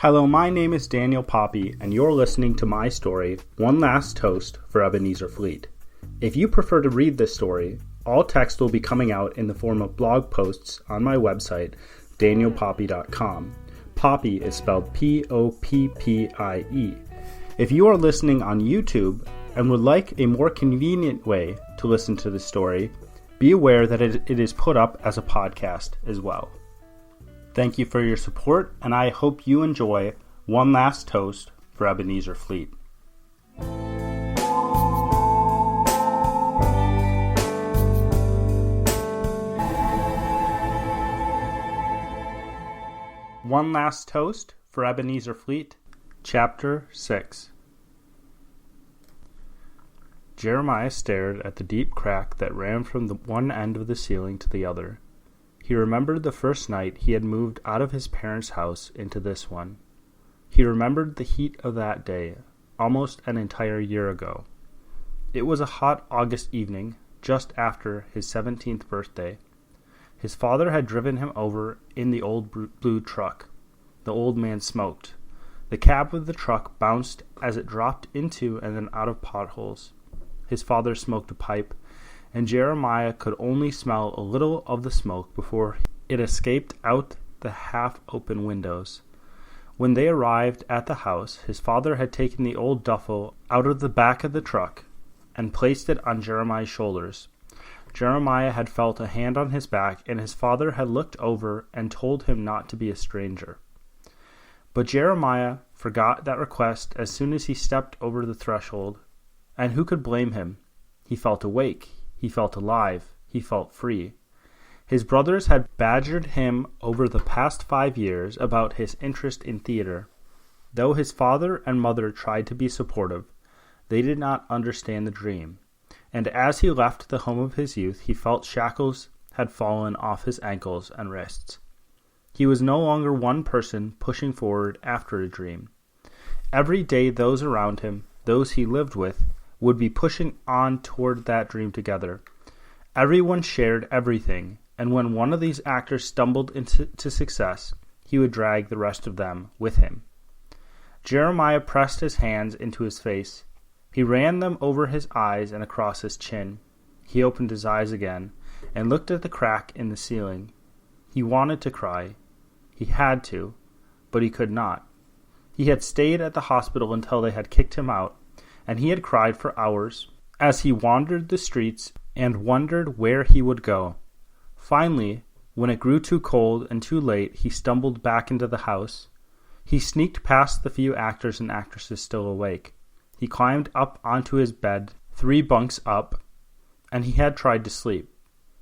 Hello, my name is Daniel Poppy, and you're listening to my story, One Last Toast for Ebenezer Fleet. If you prefer to read this story, all text will be coming out in the form of blog posts on my website, danielpoppy.com. Poppy is spelled P-O-P-P-I-E. If you are listening on YouTube and would like a more convenient way to listen to the story, be aware that it is put up as a podcast as well. Thank you for your support, and I hope you enjoy One Last Toast for Ebenezer Fleet. One Last Toast for Ebenezer Fleet, Chapter 6. Jeremiah stared at the deep crack that ran from the one end of the ceiling to the other. He remembered the first night he had moved out of his parents' house into this one. He remembered the heat of that day, almost an entire year ago. It was a hot August evening, just after his 17th birthday. His father had driven him over in the old blue truck. The old man smoked. The cab of the truck bounced as it dropped into and then out of potholes. His father smoked a pipe, and Jeremiah could only smell a little of the smoke before it escaped out the half-open windows. When they arrived at the house, his father had taken the old duffel out of the back of the truck and placed it on Jeremiah's shoulders. Jeremiah had felt a hand on his back, and his father had looked over and told him not to be a stranger. But Jeremiah forgot that request as soon as he stepped over the threshold, and who could blame him? He felt awake. He felt alive. He felt free. His brothers had badgered him over the past 5 years about his interest in theater. Though his father and mother tried to be supportive, they did not understand the dream. And as he left the home of his youth, he felt shackles had fallen off his ankles and wrists. He was no longer one person pushing forward after a dream. Every day those around him, those he lived with, would be pushing on toward that dream together. Everyone shared everything, and when one of these actors stumbled into success, he would drag the rest of them with him. Jeremiah pressed his hands into his face. He ran them over his eyes and across his chin. He opened his eyes again and looked at the crack in the ceiling. He wanted to cry. He had to, but he could not. He had stayed at the hospital until they had kicked him out, and he had cried for hours as he wandered the streets and wondered where he would go. Finally, when it grew too cold and too late, he stumbled back into the house. He sneaked past the few actors and actresses still awake. He climbed up onto his bed, 3 bunks up, and he had tried to sleep.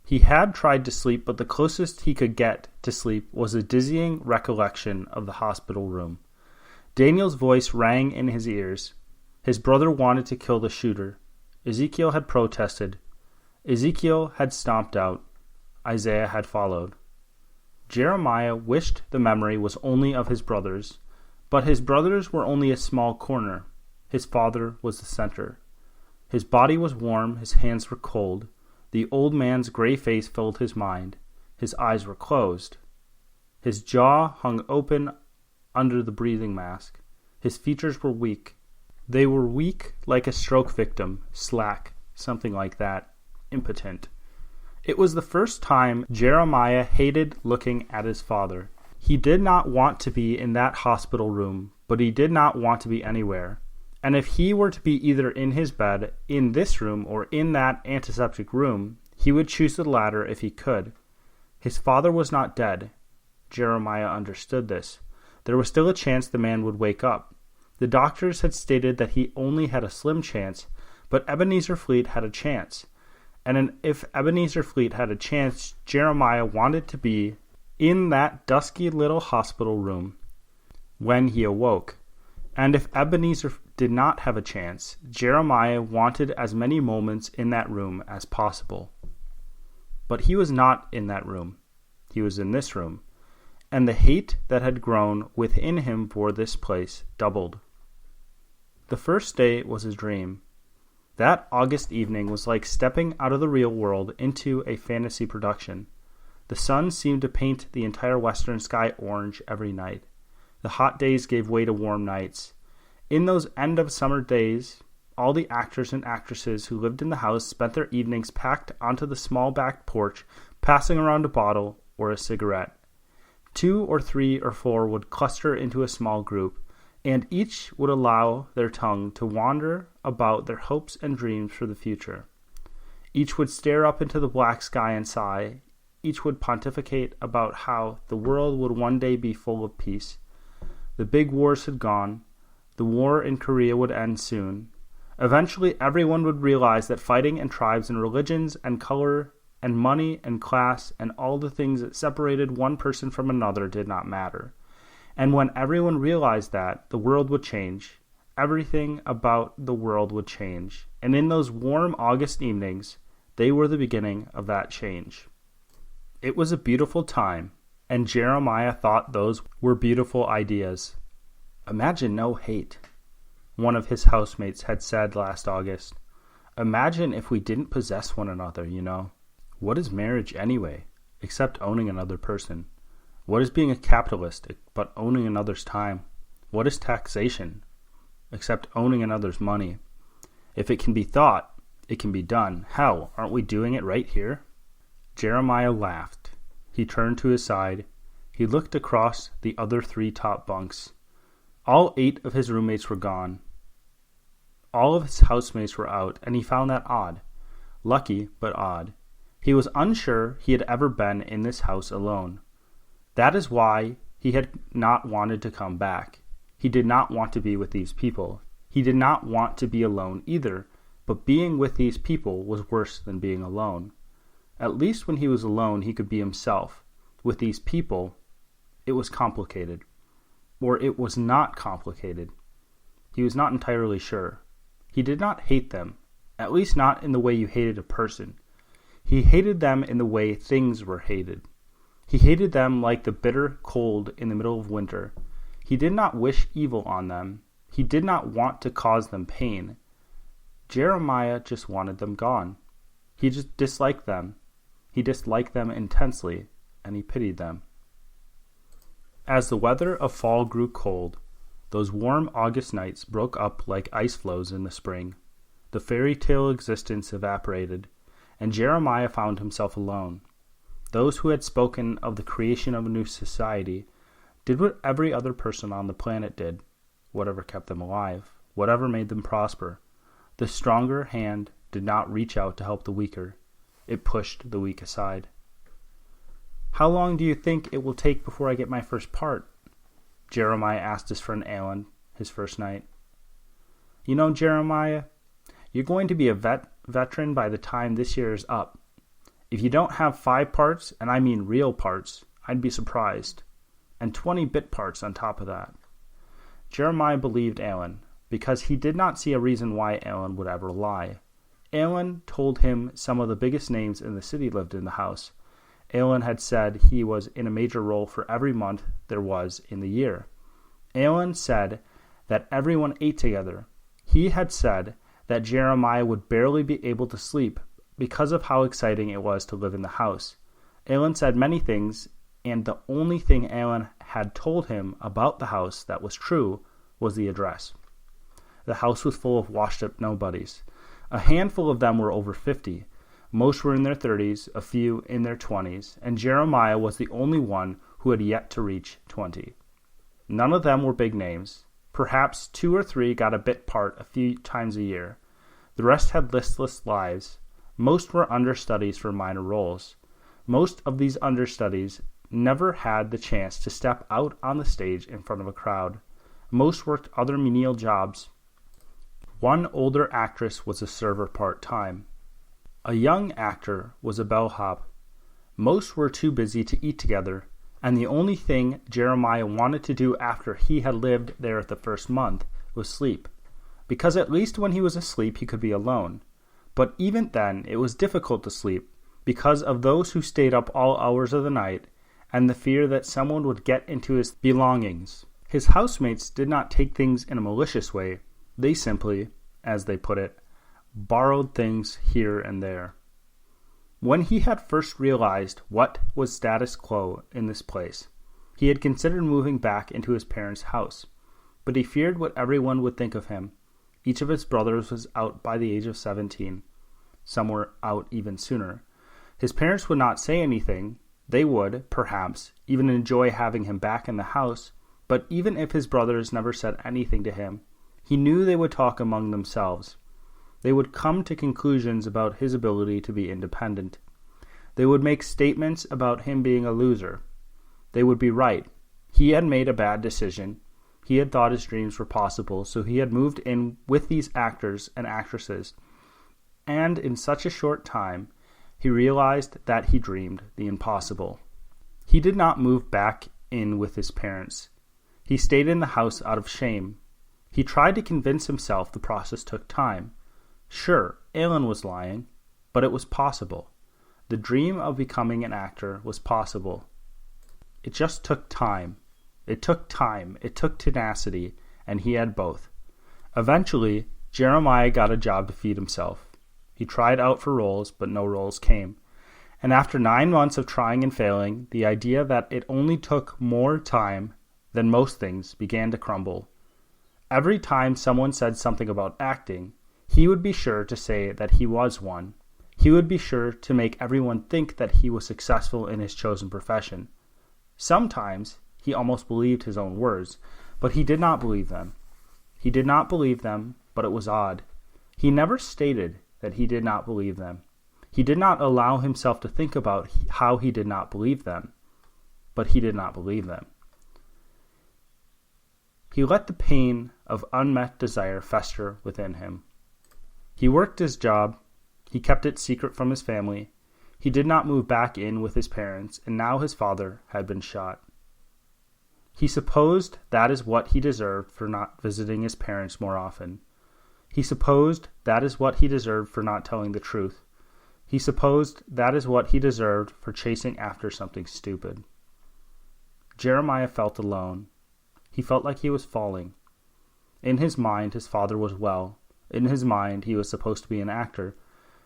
But the closest he could get to sleep was a dizzying recollection of the hospital room. Daniel's voice rang in his ears. His brother wanted to kill the shooter. Ezekiel had protested. Ezekiel had stomped out. Isaiah had followed. Jeremiah wished the memory was only of his brothers, but his brothers were only a small corner. His father was the center. His body was warm, his hands were cold. The old man's gray face filled his mind. His eyes were closed. His jaw hung open under the breathing mask. His features were weak. They were weak like a stroke victim, slack, something like that, impotent. It was the first time Jeremiah hated looking at his father. He did not want to be in that hospital room, but he did not want to be anywhere. And if he were to be either in his bed, in this room, or in that antiseptic room, he would choose the latter if he could. His father was not dead. Jeremiah understood this. There was still a chance the man would wake up. The doctors had stated that he only had a slim chance, but Ebenezer Fleet had a chance. And if Ebenezer Fleet had a chance, Jeremiah wanted to be in that dusky little hospital room when he awoke. And if Ebenezer did not have a chance, Jeremiah wanted as many moments in that room as possible. But he was not in that room. He was in this room. And the hate that had grown within him for this place doubled. The first day was a dream. That August evening was like stepping out of the real world into a fantasy production. The sun seemed to paint the entire western sky orange every night. The hot days gave way to warm nights. In those end-of-summer days, all the actors and actresses who lived in the house spent their evenings packed onto the small back porch, passing around a bottle or a cigarette. 2 or 3 or 4 would cluster into a small group, and each would allow their tongue to wander about their hopes and dreams for the future. Each would stare up into the black sky and sigh. Each would pontificate about how the world would one day be full of peace. The big wars had gone. The war in Korea would end soon. Eventually, everyone would realize that fighting and tribes and religions and color and money and class and all the things that separated one person from another did not matter. And when everyone realized that, the world would change. Everything about the world would change. And in those warm August evenings, they were the beginning of that change. It was a beautiful time, and Jeremiah thought those were beautiful ideas. Imagine no hate, one of his housemates had said last August. Imagine if we didn't possess one another, you know. What is marriage anyway, except owning another person? What is being a capitalist but owning another's time? What is taxation, except owning another's money? If it can be thought, it can be done. Hell, aren't we doing it right here? Jeremiah laughed. He turned to his side. He looked across the other 3 top bunks. All 8 of his roommates were gone. All of his housemates were out, and he found that odd. Lucky, but odd. He was unsure he had ever been in this house alone. That is why he had not wanted to come back. He did not want to be with these people. He did not want to be alone either, but being with these people was worse than being alone. At least when he was alone, he could be himself. With these people, it was complicated. Or it was not complicated. He was not entirely sure. He did not hate them, at least not in the way you hated a person. He hated them in the way things were hated. He hated them like the bitter cold in the middle of winter. He did not wish evil on them. He did not want to cause them pain. Jeremiah just wanted them gone. He just disliked them. He disliked them intensely, and he pitied them. As the weather of fall grew cold, those warm August nights broke up like ice floes in the spring. The fairy tale existence evaporated, and Jeremiah found himself alone. Those who had spoken of the creation of a new society did what every other person on the planet did, whatever kept them alive, whatever made them prosper. The stronger hand did not reach out to help the weaker. It pushed the weak aside. How long do you think it will take before I get my first part? Jeremiah asked his friend Alan his first night. You know, Jeremiah, you're going to be a veteran by the time this year is up. If you don't have 5 parts, and I mean real parts, I'd be surprised. And 20 bit parts on top of that. Jeremiah believed Alan, because he did not see a reason why Alan would ever lie. Alan told him some of the biggest names in the city lived in the house. Alan had said he was in a major role for every month there was in the year. Alan said that everyone ate together. He had said that Jeremiah would barely be able to sleep because of how exciting it was to live in the house. Alan said many things, and the only thing Alan had told him about the house that was true was the address. The house was full of washed-up nobodies. A handful of them were over 50. Most were in their 30s, a few in their 20s, and Jeremiah was the only one who had yet to reach 20. None of them were big names. Perhaps 2 or 3 got a bit part a few times a year. The rest had listless lives. Most were understudies for minor roles. Most of these understudies never had the chance to step out on the stage in front of a crowd. Most worked other menial jobs. One older actress was a server part-time. A young actor was a bellhop. Most were too busy to eat together, and the only thing Jeremiah wanted to do after he had lived there the first month was sleep, because at least when he was asleep he could be alone. But even then it was difficult to sleep, because of those who stayed up all hours of the night, and the fear that someone would get into his belongings. His housemates did not take things in a malicious way. They simply, as they put it, borrowed things here and there. When he had first realized what was status quo in this place, He had considered moving back into his parents' house, but he feared what everyone would think of him. Each of his brothers was out by the age of 17. Some were out even sooner. His parents would not say anything. They would, perhaps, even enjoy having him back in the house, but even if his brothers never said anything to him, he knew they would talk among themselves. They would come to conclusions about his ability to be independent. They would make statements about him being a loser. They would be right. He had made a bad decision. He had thought his dreams were possible, so he had moved in with these actors and actresses. And in such a short time, he realized that he dreamed the impossible. He did not move back in with his parents. He stayed in the house out of shame. He tried to convince himself the process took time. Sure, Alan was lying, but it was possible. The dream of becoming an actor was possible. It just took time. It took tenacity, and he had both. Eventually, Jeremiah got a job to feed himself. He tried out for roles, but no roles came. And after 9 months of trying and failing, the idea that it only took more time than most things began to crumble. Every time someone said something about acting, he would be sure to say that he was one. He would be sure to make everyone think that he was successful in his chosen profession. Sometimes he almost believed his own words, but he did not believe them. He did not believe them, but it was odd. He never stated that he did not believe them. He did not allow himself to think about how he did not believe them, but he did not believe them. He let the pain of unmet desire fester within him. He worked his job. He kept it secret from his family. He did not move back in with his parents, and now his father had been shot. He supposed that is what he deserved for not visiting his parents more often. He supposed that is what he deserved for not telling the truth. He supposed that is what he deserved for chasing after something stupid. Jeremiah felt alone. He felt like he was falling. In his mind, his father was well. In his mind, he was supposed to be an actor.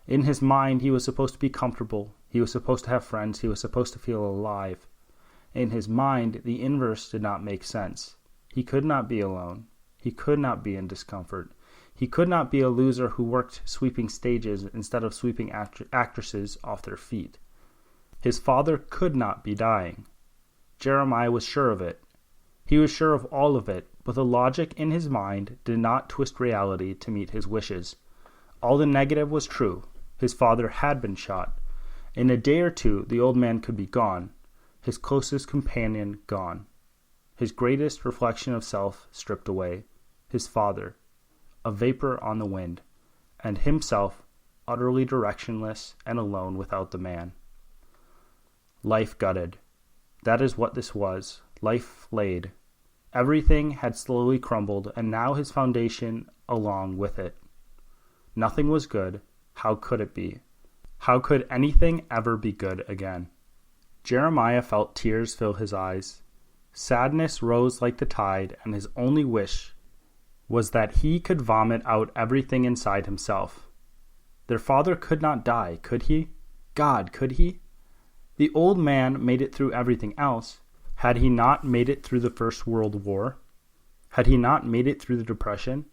In his mind, he was supposed to be comfortable. He was supposed to have friends. He was supposed to feel alive. In his mind, the inverse did not make sense. He could not be alone. He could not be in discomfort. He could not be a loser who worked sweeping stages instead of sweeping actresses off their feet. His father could not be dying. Jeremiah was sure of it. He was sure of all of it, but the logic in his mind did not twist reality to meet his wishes. All the negative was true. His father had been shot. In a day or two, the old man could be gone. His closest companion gone. His greatest reflection of self stripped away. His father, a vapor on the wind, and himself utterly directionless and alone without the man. Life gutted. That is what this was. Life flayed. Everything had slowly crumbled, and now his foundation along with it. Nothing was good. How could it be? How could anything ever be good again? Jeremiah felt tears fill his eyes. Sadness rose like the tide, and his only wish was that he could vomit out everything inside himself. Their father could not die, could he? God, could he? The old man made it through everything else. Had he not made it through the First World War? Had he not made it through the Depression?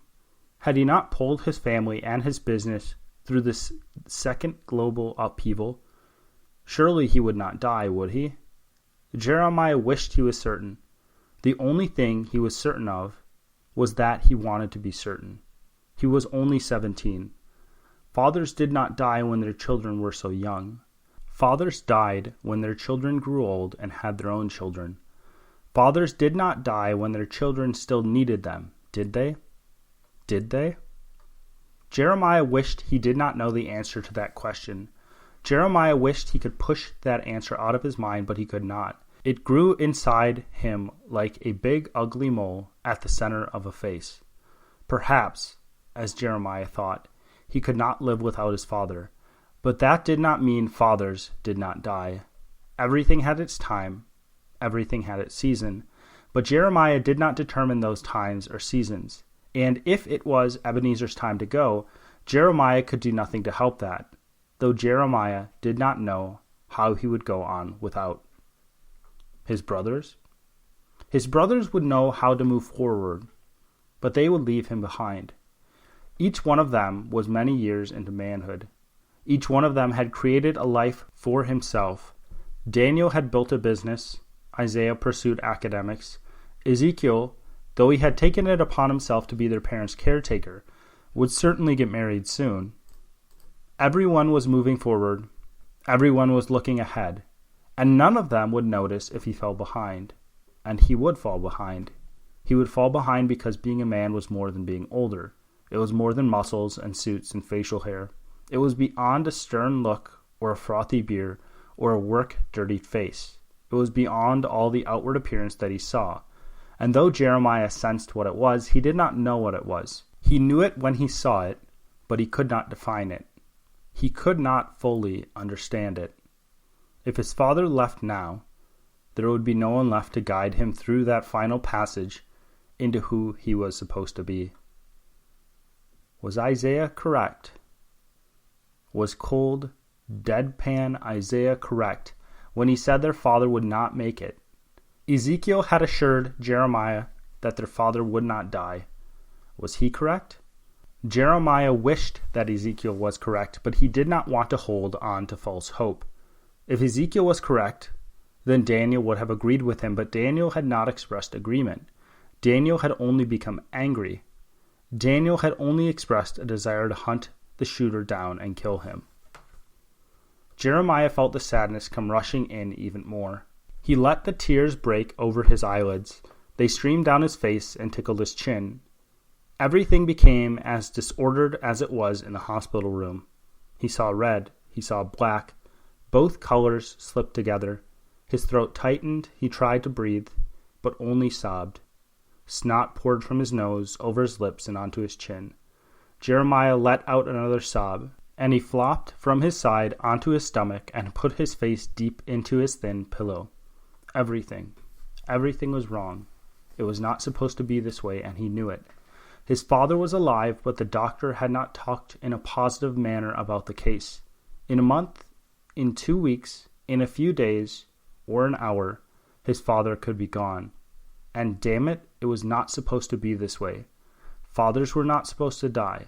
Had he not pulled his family and his business through this second global upheaval? Surely he would not die, would he? Jeremiah wished he was certain. The only thing he was certain of was that he wanted to be certain. He was only 17. Fathers did not die when their children were so young. Fathers died when their children grew old and had their own children. Fathers did not die when their children still needed them, did they? Did they? Jeremiah wished he did not know the answer to that question. Jeremiah wished he could push that answer out of his mind, but he could not. It grew inside him like a big, ugly mole at the center of a face. Perhaps, as Jeremiah thought, he could not live without his father. But that did not mean fathers did not die. Everything had its time. Everything had its season. But Jeremiah did not determine those times or seasons. And if it was Ebenezer's time to go, Jeremiah could do nothing to help that, though Jeremiah did not know how he would go on without. His brothers? His brothers would know how to move forward, but they would leave him behind. Each one of them was many years into manhood. Each one of them had created a life for himself. Daniel had built a business. Isaiah pursued academics. Ezekiel, though he had taken it upon himself to be their parents' caretaker, would certainly get married soon. Everyone was moving forward. Everyone was looking ahead. And none of them would notice if he fell behind. And he would fall behind. He would fall behind because being a man was more than being older. It was more than muscles and suits and facial hair. It was beyond a stern look or a frothy beard or a work-dirtied face. It was beyond all the outward appearance that he saw. And though Jeremiah sensed what it was, he did not know what it was. He knew it when he saw it, but he could not define it. He could not fully understand it. If his father left now, there would be no one left to guide him through that final passage into who he was supposed to be. Was Isaiah correct? Was cold, deadpan Isaiah correct when he said their father would not make it? Ezekiel had assured Jeremiah that their father would not die. Was he correct? Jeremiah wished that Ezekiel was correct, but he did not want to hold on to false hope. If Ezekiel was correct, then Daniel would have agreed with him, but Daniel had not expressed agreement. Daniel had only become angry. Daniel had only expressed a desire to hunt the shooter down and kill him. Jeremiah felt the sadness come rushing in even more. He let the tears break over his eyelids. They streamed down his face and tickled his chin. Everything became as disordered as it was in the hospital room. He saw red. He saw black. Both colors slipped together. His throat tightened. He tried to breathe, but only sobbed. Snot poured from his nose, over his lips, and onto his chin. Jeremiah let out another sob, and he flopped from his side onto his stomach and put his face deep into his thin pillow. Everything was wrong. It was not supposed to be this way, and he knew it. His father was alive, but the doctor had not talked in a positive manner about the case. In a month, in 2 weeks, in a few days, or an hour, his father could be gone. And damn it, it was not supposed to be this way. Fathers were not supposed to die.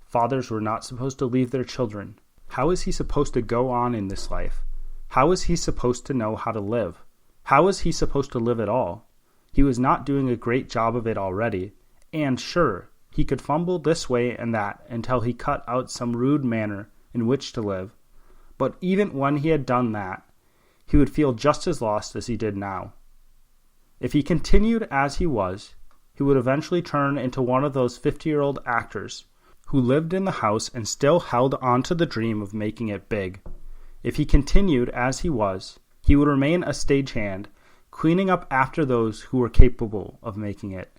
Fathers were not supposed to leave their children. How is he supposed to go on in this life? How is he supposed to know how to live? How is he supposed to live at all? He was not doing a great job of it already, and sure, he could fumble this way and that until he cut out some rude manner in which to live. But even when he had done that, he would feel just as lost as he did now. If he continued as he was, he would eventually turn into one of those 50-year-old actors who lived in the house and still held on to the dream of making it big. If he continued as he was, he would remain a stagehand, cleaning up after those who were capable of making it.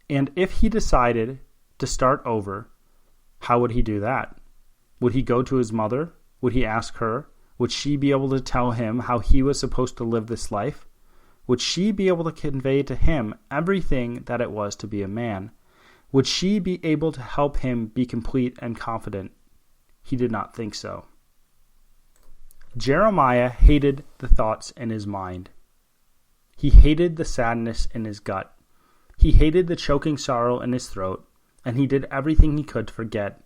And if he decided to start over, how would he do that? Would he go to his mother? Would he ask her? Would she be able to tell him how he was supposed to live this life? Would she be able to convey to him everything that it was to be a man? Would she be able to help him be complete and confident? He did not think so. Jeremiah hated the thoughts in his mind. He hated the sadness in his gut. He hated the choking sorrow in his throat, and he did everything he could to forget.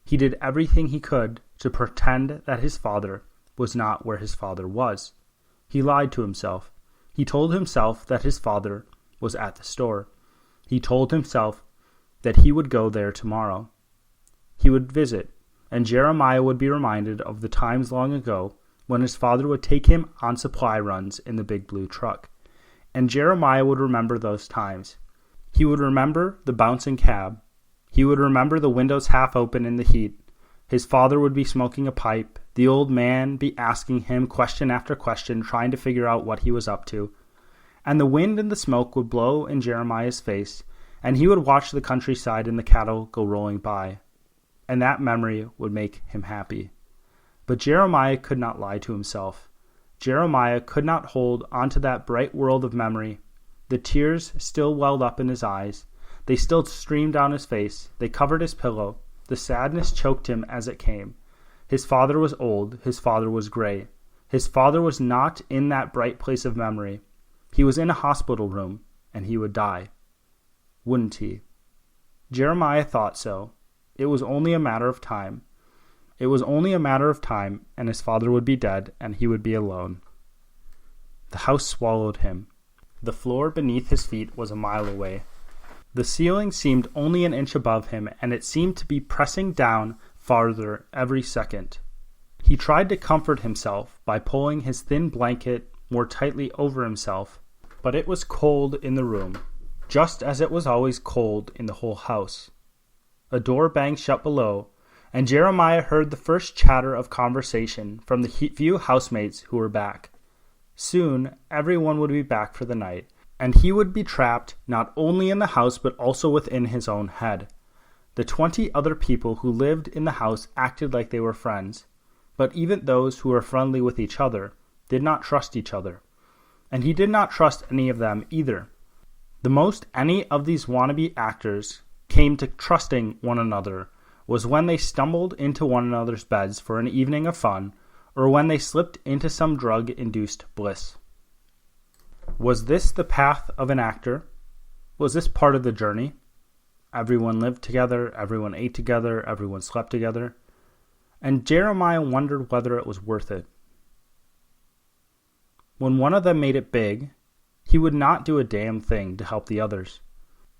He did everything he could to pretend that his father was not where his father was. He lied to himself. He told himself that his father was at the store. He told himself that he would go there tomorrow. He would visit, and Jeremiah would be reminded of the times long ago when his father would take him on supply runs in the big blue truck. And Jeremiah would remember those times. He would remember the bouncing cab. He would remember the windows half open in the heat. His father would be smoking a pipe. The old man be asking him question after question, trying to figure out what he was up to. And the wind and the smoke would blow in Jeremiah's face, and he would watch the countryside and the cattle go rolling by. And that memory would make him happy. But Jeremiah could not lie to himself. Jeremiah could not hold onto that bright world of memory. The tears still welled up in his eyes. They still streamed down his face. They covered his pillow. The sadness choked him as it came. His father was old. His father was gray. His father was not in that bright place of memory. He was in a hospital room. and he would die. Wouldn't he? Jeremiah thought so. It was only a matter of time. It was only a matter of time, and his father would be dead, and he would be alone. The house swallowed him. The floor beneath his feet was a mile away. The ceiling seemed only an inch above him, and it seemed to be pressing down farther every second. He tried to comfort himself by pulling his thin blanket more tightly over himself, but it was cold in the room, just as it was always cold in the whole house. A door banged shut below, and Jeremiah heard the first chatter of conversation from the few housemates who were back. Soon, everyone would be back for the night, and he would be trapped not only in the house but also within his own head. The 20 other people who lived in the house acted like they were friends, but even those who were friendly with each other did not trust each other, and he did not trust any of them either. The most any of these wannabe actors came to trusting one another was when they stumbled into one another's beds for an evening of fun, or when they slipped into some drug-induced bliss. Was this the path of an actor? Was this part of the journey? Everyone lived together, everyone ate together, everyone slept together, and Jeremiah wondered whether it was worth it. When one of them made it big, he would not do a damn thing to help the others.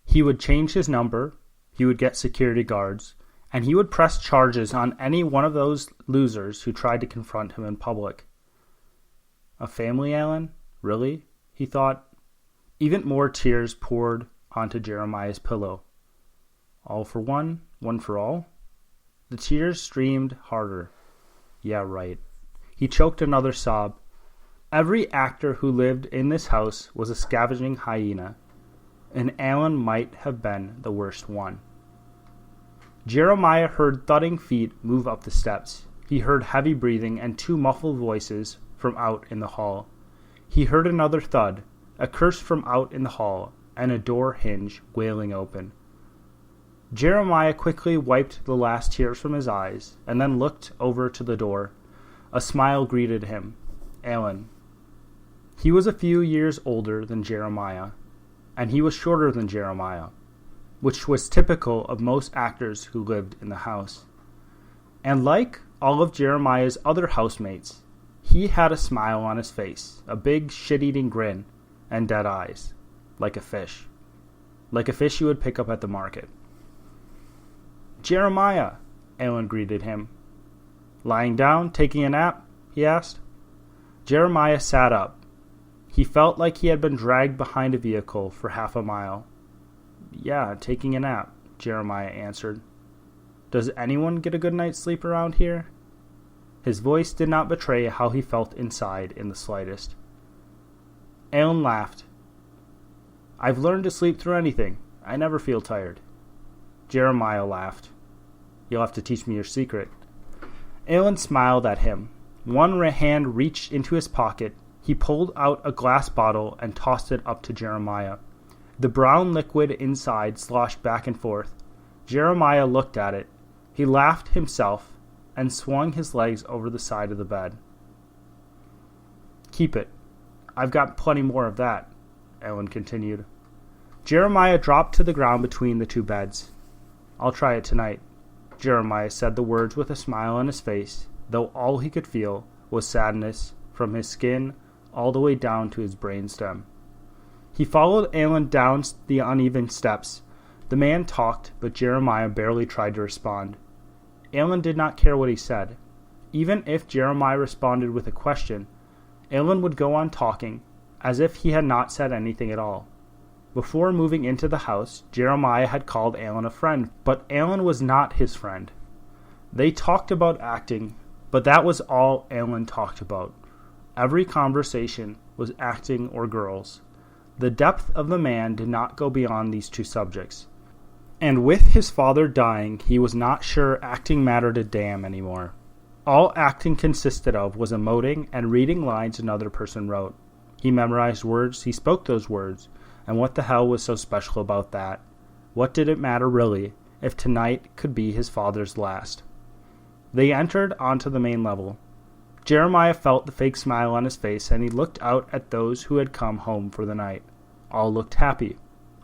He would change his number, he would get security guards, and he would press charges on any one of those losers who tried to confront him in public. A family, Alan? Really? He thought. Even more tears poured onto Jeremiah's pillow. All for one, one for all? The tears streamed harder. Yeah, right. He choked another sob. Every actor who lived in this house was a scavenging hyena, and Alan might have been the worst one. Jeremiah heard thudding feet move up the steps. He heard heavy breathing and 2 muffled voices from out in the hall. He heard another thud, a curse from out in the hall, and a door hinge wailing open. Jeremiah quickly wiped the last tears from his eyes, and then looked over to the door. A smile greeted him. Alan. He was a few years older than Jeremiah, and he was shorter than Jeremiah, which was typical of most actors who lived in the house. And like all of Jeremiah's other housemates, he had a smile on his face, a big shit-eating grin, and dead eyes, like a fish. Like a fish you would pick up at the market. Jeremiah, Alan greeted him. Lying down, taking a nap? He asked. Jeremiah sat up. He felt like he had been dragged behind a vehicle for half a mile. Yeah, taking a nap, Jeremiah answered. Does anyone get a good night's sleep around here? His voice did not betray how he felt inside in the slightest. Alan laughed. I've learned to sleep through anything. I never feel tired. Jeremiah laughed. You'll have to teach me your secret. Alan smiled at him. One hand reached into his pocket. He pulled out a glass bottle and tossed it up to Jeremiah. The brown liquid inside sloshed back and forth. Jeremiah looked at it. He laughed himself and swung his legs over the side of the bed. Keep it. I've got plenty more of that, Alan continued. Jeremiah dropped to the ground between the 2 beds. I'll try it tonight. Jeremiah said the words with a smile on his face, though all he could feel was sadness from his skin all the way down to his brainstem. He followed Alan down the uneven steps. The man talked, but Jeremiah barely tried to respond. Alan did not care what he said. Even if Jeremiah responded with a question, Alan would go on talking, as if he had not said anything at all. Before moving into the house, Jeremiah had called Alan a friend, but Alan was not his friend. They talked about acting, but that was all Alan talked about. Every conversation was acting or girls. The depth of the man did not go beyond these 2 subjects. And with his father dying, he was not sure acting mattered a damn anymore. All acting consisted of was emoting and reading lines another person wrote. He memorized words, he spoke those words, and what the hell was so special about that? What did it matter really, if tonight could be his father's last? They entered onto the main level. Jeremiah felt the fake smile on his face, and he looked out at those who had come home for the night. All looked happy.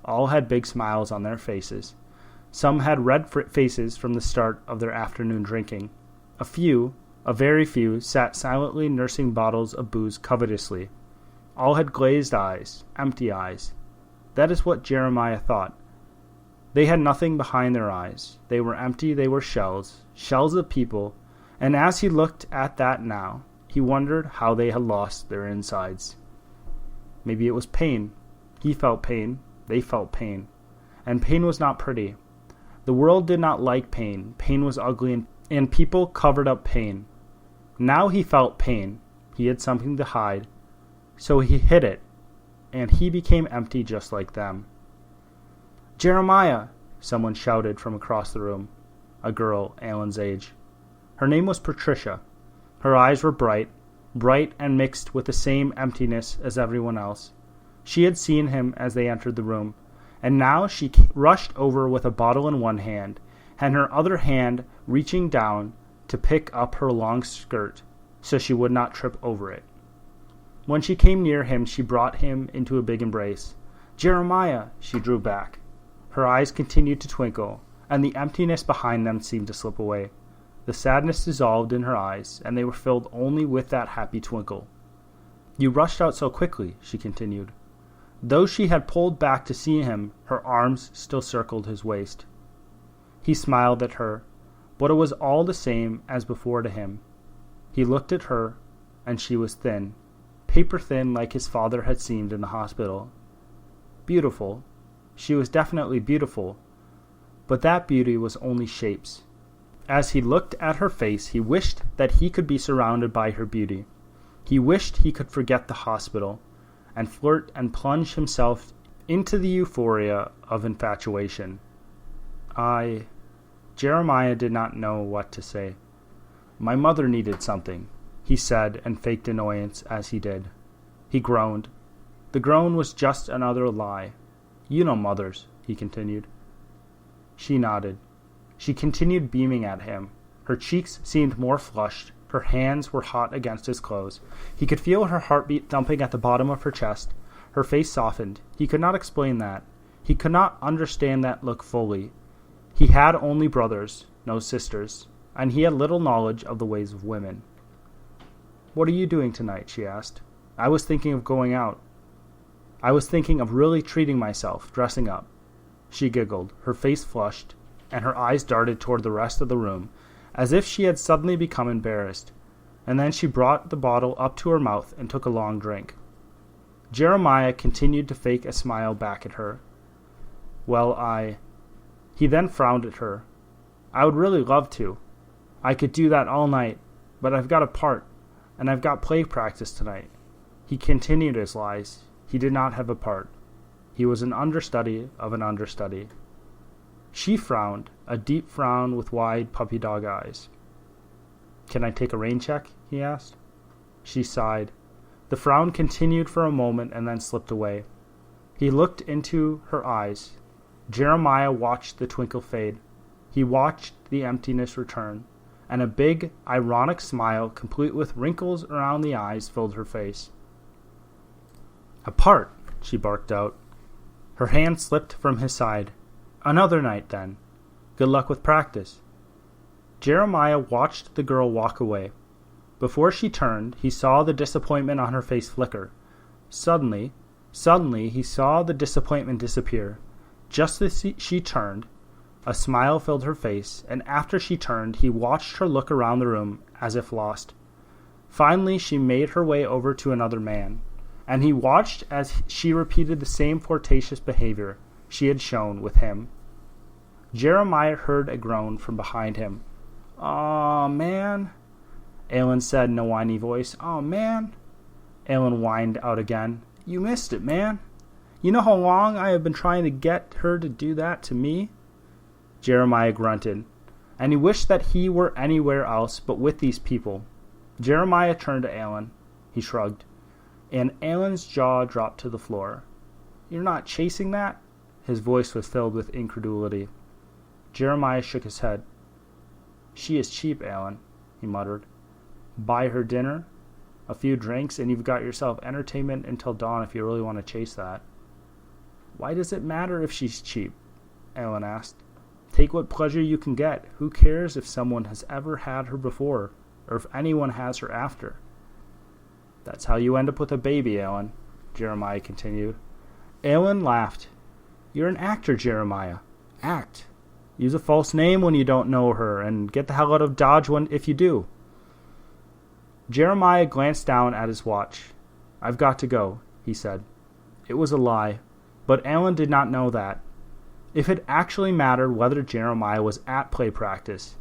All had big smiles on their faces. Some had red faces from the start of their afternoon drinking. A very few, sat silently nursing bottles of booze covetously. All had glazed eyes, empty eyes. That is what Jeremiah thought. They had nothing behind their eyes. They were empty, they were shells of people, and as he looked at that now, he wondered how they had lost their insides. Maybe it was pain. He felt pain, they felt pain, and pain was not pretty. The world did not like pain. Pain was ugly, and people covered up pain. Now he felt pain. He had something to hide, so he hid it, and he became empty just like them. "Jeremiah!" someone shouted from across the room. A girl, Alan's age. Her name was Patricia. Her eyes were bright and mixed with the same emptiness as everyone else. She had seen him as they entered the room, and now she rushed over with a bottle in one hand, and her other hand reaching down to pick up her long skirt so she would not trip over it. When she came near him, she brought him into a big embrace. "Jeremiah!" She drew back. Her eyes continued to twinkle, and the emptiness behind them seemed to slip away. The sadness dissolved in her eyes, and they were filled only with that happy twinkle. "You rushed out so quickly," she continued. Though she had pulled back to see him, her arms still circled his waist. He smiled at her, but it was all the same as before to him. He looked at her, and she was thin, paper thin like his father had seemed in the hospital. Beautiful. She was definitely beautiful, but that beauty was only shapes. As he looked at her face, he wished that he could be surrounded by her beauty. He wished he could forget the hospital, and flirt and plunge himself into the euphoria of infatuation. Jeremiah did not know what to say. "My mother needed something," he said, and faked annoyance as he did. He groaned. The groan was just another lie. "You know mothers," he continued. She nodded. She continued beaming at him. Her cheeks seemed more flushed. Her hands were hot against his clothes. He could feel her heartbeat thumping at the bottom of her chest. Her face softened. He could not explain that. He could not understand that look fully. He had only brothers, no sisters, and he had little knowledge of the ways of women. "What are you doing tonight?" she asked. "I was thinking of going out. I was thinking of really treating myself, dressing up." She giggled. Her face flushed, and her eyes darted toward the rest of the room, as if she had suddenly become embarrassed. And then she brought the bottle up to her mouth and took a long drink. Jeremiah continued to fake a smile back at her. He then frowned at her. "I would really love to. I could do that all night, but I've got a part, and I've got play practice tonight." He continued his lies. He did not have a part. He was an understudy of an understudy. She frowned, a deep frown with wide puppy dog eyes. "Can I take a rain check?" he asked. She sighed. The frown continued for a moment and then slipped away. He looked into her eyes. Jeremiah watched the twinkle fade. He watched the emptiness return, and a big, ironic smile, complete with wrinkles around the eyes, filled her face. "A part," she barked out. Her hand slipped from his side. "Another night, then. Good luck with practice." Jeremiah watched the girl walk away. Before she turned, he saw the disappointment on her face flicker. Suddenly, he saw the disappointment disappear. Just as she turned, a smile filled her face, and after she turned, he watched her look around the room as if lost. Finally, she made her way over to another man, and he watched as she repeated the same flirtatious behavior she had shown with him. Jeremiah heard a groan from behind him. "Aw, man," Alan said in a whiny voice. "Aw, man." Alan whined out again. "You missed it, man. You know how long I have been trying to get her to do that to me?" Jeremiah grunted, and he wished that he were anywhere else but with these people. Jeremiah turned to Alan. He shrugged, and Alan's jaw dropped to the floor. "You're not chasing that?" His voice was filled with incredulity. Jeremiah shook his head. "She is cheap, Alan," he muttered. "Buy her a few drinks, and you've got yourself entertainment until dawn if you really want to chase that." Why does it matter if she's cheap? Alan asked. Take what pleasure you can get. Who cares if someone has ever had her before, or if anyone has her after? That's how you end up with a baby, Alan, Jeremiah continued. Alan laughed. You're an actor, Jeremiah. Act. Use a false name when you don't know her, and get the hell out of Dodge if you do. Jeremiah glanced down at his watch. I've got to go, he said. It was a lie, but Alan did not know that. If it actually mattered whether Jeremiah was at play practice,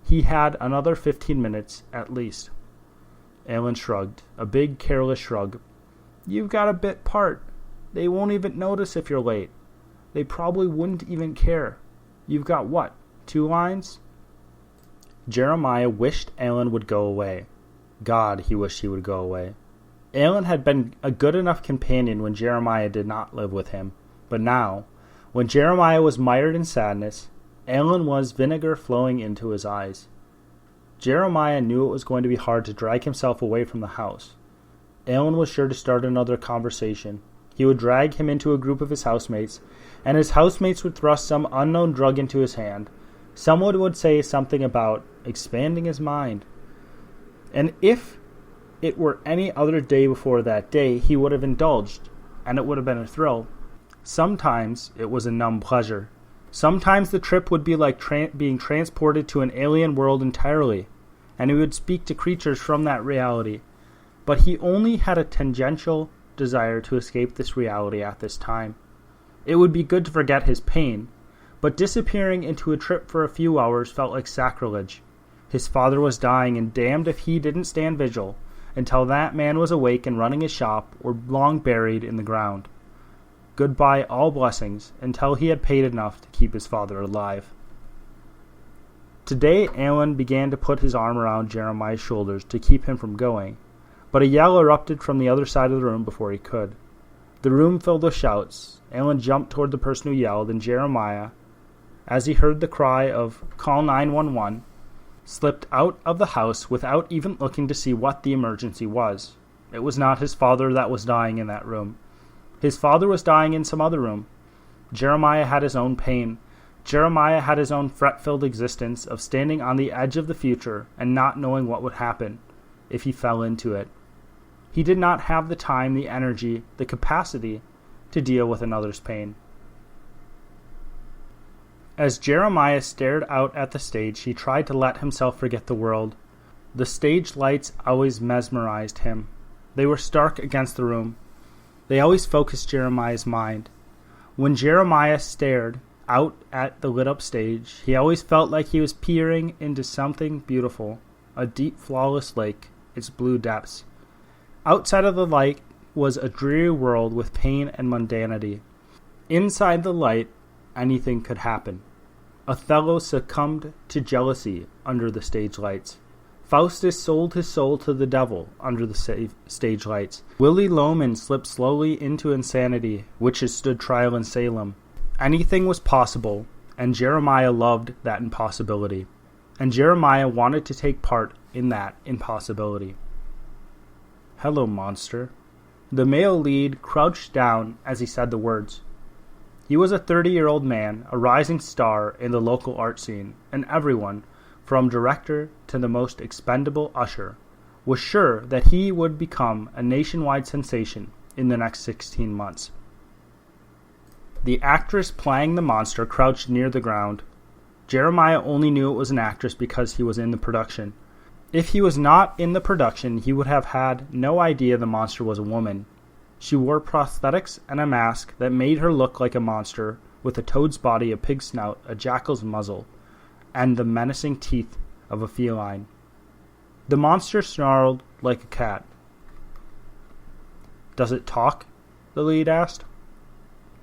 he had another 15 minutes at least. Alan shrugged, a big, careless shrug. You've got a bit part. They won't even notice if you're late. They probably wouldn't even care. You've got what, 2 lines? Jeremiah wished Alan would go away. God, he wished he would go away. Alan had been a good enough companion when Jeremiah did not live with him, but now, when Jeremiah was mired in sadness, Alan was vinegar flowing into his eyes. Jeremiah knew it was going to be hard to drag himself away from the house. Alan was sure to start another conversation. He would drag him into a group of his housemates, and his housemates would thrust some unknown drug into his hand. Someone would say something about expanding his mind. And if it were any other day before that day, he would have indulged, and it would have been a thrill. Sometimes it was a numb pleasure. Sometimes the trip would be like being transported to an alien world entirely, and he would speak to creatures from that reality. But he only had a tangential desire to escape this reality at this time. It would be good to forget his pain, but disappearing into a trip for a few hours felt like sacrilege. His father was dying, and damned if he didn't stand vigil until that man was awake and running his shop or long buried in the ground. Goodbye all blessings until he had paid enough to keep his father alive. Today Alan began to put his arm around Jeremiah's shoulders to keep him from going, but a yell erupted from the other side of the room before he could. The room filled with shouts. Alan jumped toward the person who yelled, and Jeremiah, as he heard the cry of "Call 911," slipped out of the house without even looking to see what the emergency was. It was not his father that was dying in that room. His father was dying in some other room. Jeremiah had his own pain. Jeremiah had his own fret-filled existence of standing on the edge of the future and not knowing what would happen if he fell into it. He did not have the time, the energy, the capacity to deal with another's pain. As Jeremiah stared out at the stage, he tried to let himself forget the world. The stage lights always mesmerized him. They were stark against the room. They always focused Jeremiah's mind. When Jeremiah stared out at the lit-up stage, he always felt like he was peering into something beautiful, a deep, flawless lake, its blue depths. Outside of the light was a dreary world with pain and mundanity. Inside the light, anything could happen. Othello succumbed to jealousy under the stage lights. Faustus sold his soul to the devil under the stage lights. Willie Loman slipped slowly into insanity. Witches stood trial in Salem. Anything was possible, and Jeremiah loved that impossibility. And Jeremiah wanted to take part in that impossibility. Hello, monster. The male lead crouched down as he said the words. He was a 30-year-old man, a rising star in the local art scene, and everyone, from director to the most expendable usher, was sure that he would become a nationwide sensation in the next 16 months. The actress playing the monster crouched near the ground. Jeremiah only knew it was an actress because he was in the production. If he was not in the production, he would have had no idea the monster was a woman. She wore prosthetics and a mask that made her look like a monster, with a toad's body, a pig's snout, a jackal's muzzle, and the menacing teeth of a feline. The monster snarled like a cat. "Does it talk?" the lead asked.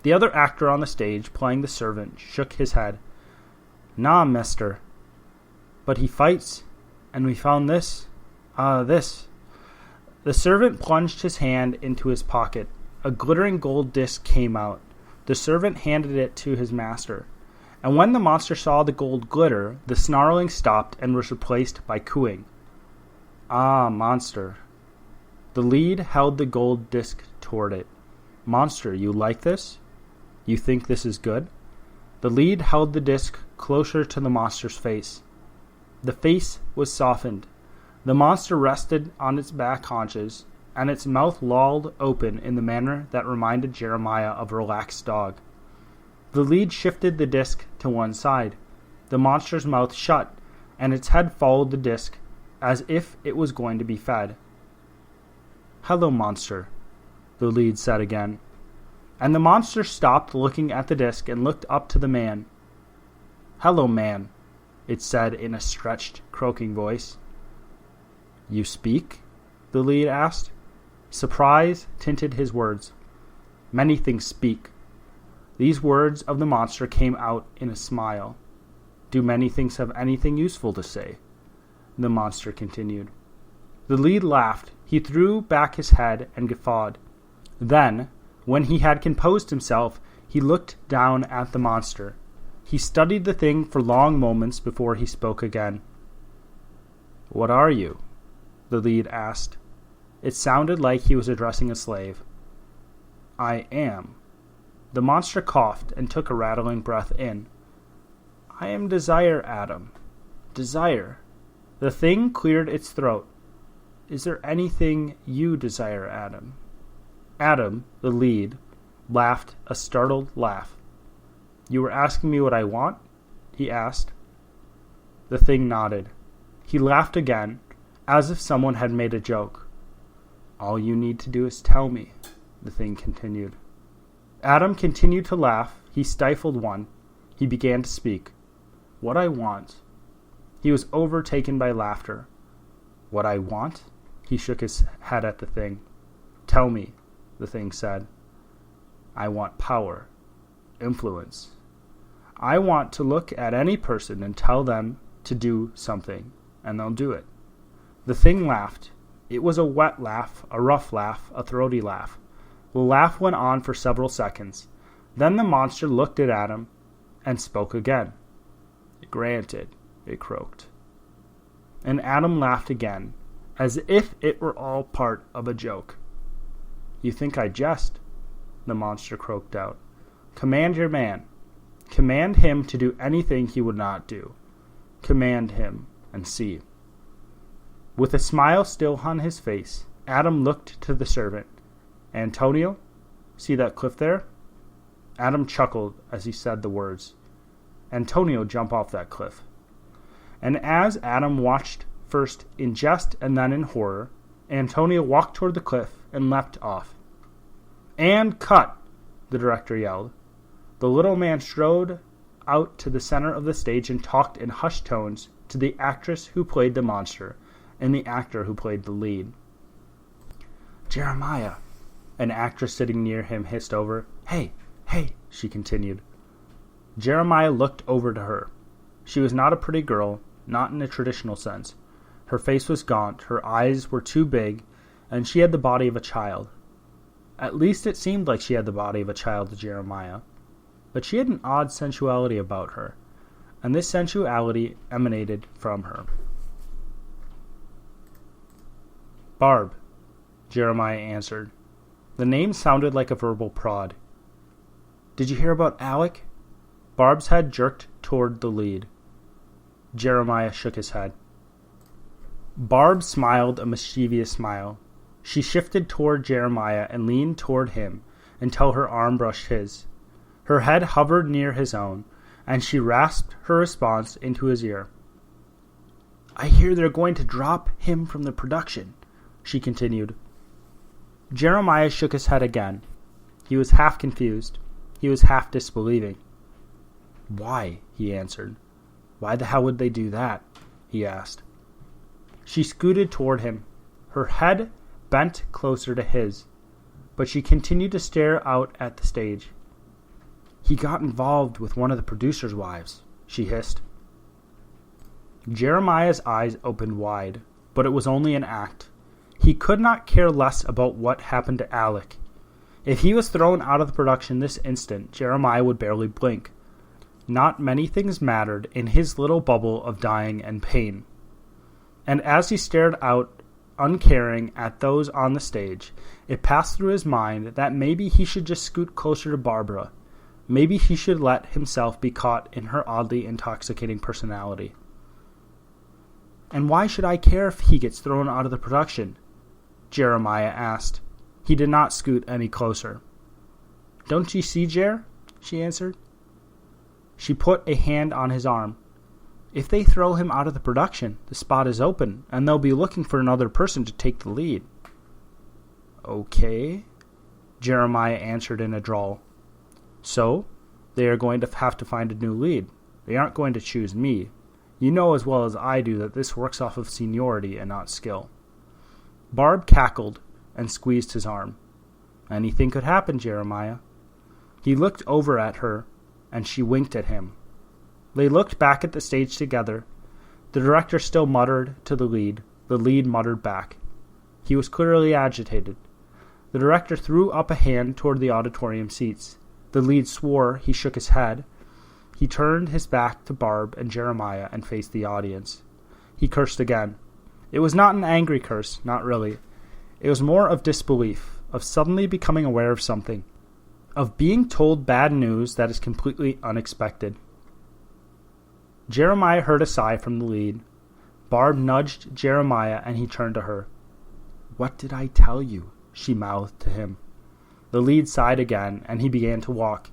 The other actor on the stage, playing the servant, shook his head. "Nah, mister. But he fights, and we found this. This." The servant plunged his hand into his pocket. A glittering gold disc came out. The servant handed it to his master. And when the monster saw the gold glitter, the snarling stopped and was replaced by cooing. "Ah, monster." The lead held the gold disc toward it. "Monster, you like this?" You think this is good? The lead held the disc closer to the monster's face. The face was softened. The monster rested on its back haunches, and its mouth lolled open in the manner that reminded Jeremiah of a relaxed dog. The lead shifted the disc to one side. The monster's mouth shut, and its head followed the disc as if it was going to be fed. "Hello, monster," the lead said again. And the monster stopped looking at the disc and looked up to the man. "Hello, man," it said in a stretched, croaking voice. "You speak?" the lead asked. Surprise tinted his words. "Many things speak." These words of the monster came out in a smile. "Do many things have anything useful to say?" the monster continued. The lead laughed. He threw back his head and guffawed. Then, when he had composed himself, he looked down at the monster. He studied the thing for long moments before he spoke again. "What are you?" the lead asked. It sounded like he was addressing a slave. "I am." The monster coughed and took a rattling breath in. "I am Desire, Adam. Desire." The thing cleared its throat. "Is there anything you desire, Adam?" Adam, the lead, laughed a startled laugh. "You were asking me what I want?" he asked. The thing nodded. He laughed again, as if someone had made a joke. "All you need to do is tell me," the thing continued. Adam continued to laugh. He stifled one. He began to speak. "What I want." He was overtaken by laughter. "What I want?" He shook his head at the thing. "Tell me," the thing said. "I want power, influence. I want to look at any person and tell them to do something, and they'll do it." The thing laughed. It was a wet laugh, a rough laugh, a throaty laugh. The laugh went on for several seconds. Then the monster looked at Adam and spoke again. "Granted," it croaked. And Adam laughed again, as if it were all part of a joke. "You think I jest?" the monster croaked out. "Command your man. Command him to do anything he would not do. Command him, and see." With a smile still on his face, Adam looked to the servant. "Antonio, see that cliff there?" Adam chuckled as he said the words. "Antonio, jump off that cliff." And as Adam watched first in jest and then in horror, Antonio walked toward the cliff and leapt off. "And cut!" the director yelled. The little man strode out to the center of the stage and talked in hushed tones to the actress who played the monster and the actor who played the lead. "Jeremiah," an actress sitting near him hissed over. Hey, she continued. Jeremiah looked over to her. She was not a pretty girl, not in a traditional sense. Her face was gaunt, her eyes were too big, and she had the body of a child. At least it seemed like she had the body of a child to Jeremiah. But she had an odd sensuality about her, and this sensuality emanated from her. "Barb," Jeremiah answered. The name sounded like a verbal prod. "Did you hear about Alec?" Barb's head jerked toward the lead. Jeremiah shook his head. Barb smiled a mischievous smile. She shifted toward Jeremiah and leaned toward him until her arm brushed his. Her head hovered near his own, and she rasped her response into his ear. "I hear they're going to drop him from the production," she continued. Jeremiah shook his head again. He was half confused. He was half disbelieving. "Why?" he answered. "Why the hell would they do that?" he asked. She scooted toward him, her head bent closer to his, but she continued to stare out at the stage. "He got involved with one of the producers' wives," she hissed. Jeremiah's eyes opened wide, but it was only an act. He could not care less about what happened to Alec. If he was thrown out of the production this instant, Jeremiah would barely blink. Not many things mattered in his little bubble of dying and pain. And as he stared out, uncaring, at those on the stage, it passed through his mind that maybe he should just scoot closer to Barbara. Maybe he should let himself be caught in her oddly intoxicating personality. "And why should I care if he gets thrown out of the production?" Jeremiah asked. He did not scoot any closer. "Don't you see, Jer?" she answered. She put a hand on his arm. "If they throw him out of the production, the spot is open, and they'll be looking for another person to take the lead." "Okay," Jeremiah answered in a drawl. "So, they are going to have to find a new lead. They aren't going to choose me. You know as well as I do that this works off of seniority and not skill." Barb cackled and squeezed his arm. "Anything could happen, Jeremiah." He looked over at her, and she winked at him. They looked back at the stage together. The director still muttered to the lead muttered back. He was clearly agitated. The director threw up a hand toward the auditorium seats. The lead swore. He shook his head. He turned his back to Barb and Jeremiah and faced the audience. He cursed again. It was not an angry curse, not really. It was more of disbelief, of suddenly becoming aware of something, of being told bad news that is completely unexpected. Jeremiah heard a sigh from the lead. Barb nudged Jeremiah and he turned to her. "What did I tell you?" she mouthed to him. The lead sighed again and he began to walk.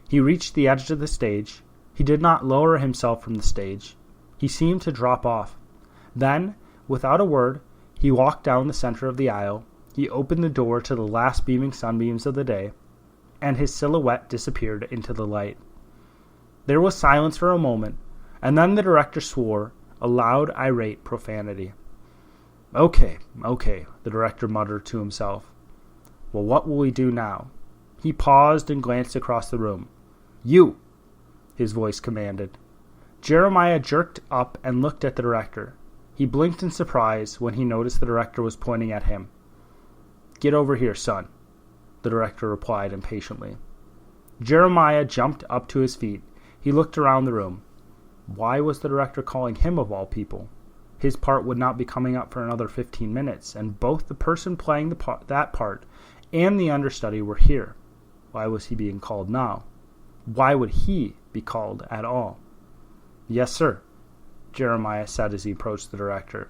He reached the edge of the stage. He did not lower himself from the stage. He seemed to drop off. Then, without a word, he walked down the center of the aisle. He opened the door to the last beaming sunbeams of the day, and his silhouette disappeared into the light. There was silence for a moment, and then the director swore, a loud, irate profanity. Okay, the director muttered to himself. "Well, what will we do now?" He paused and glanced across the room. "You!" his voice commanded. Jeremiah jerked up and looked at the director. He blinked in surprise when he noticed the director was pointing at him. "Get over here, son," the director replied impatiently. Jeremiah jumped up to his feet. He looked around the room. Why was the director calling him of all people? His part would not be coming up for another 15 minutes, and both the person playing that part and the understudy were here. Why was he being called now? Why would he be called at all? "Yes, sir," Jeremiah said as he approached the director.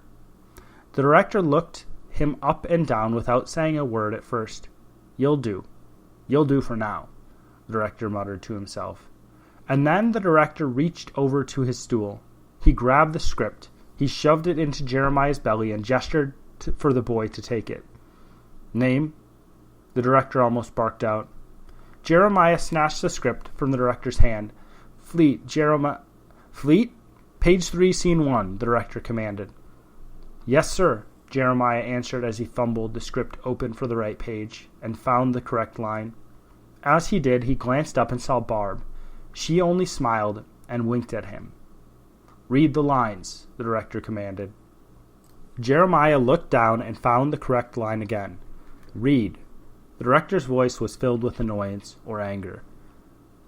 The director looked him up and down without saying a word at first. You'll do for now," the director muttered to himself. And then the director reached over to his stool. He grabbed the script. He shoved it into Jeremiah's belly and gestured for the boy to take it. "Name?" the director almost barked out. Jeremiah snatched the script from the director's hand. "Fleet, Jeremiah." "Fleet? Page 3, Scene 1, the director commanded. "Yes, sir," Jeremiah answered as he fumbled the script open for the right page and found the correct line. As he did, he glanced up and saw Barb. She only smiled and winked at him. "Read the lines," the director commanded. Jeremiah looked down and found the correct line again. "Read." The director's voice was filled with annoyance or anger.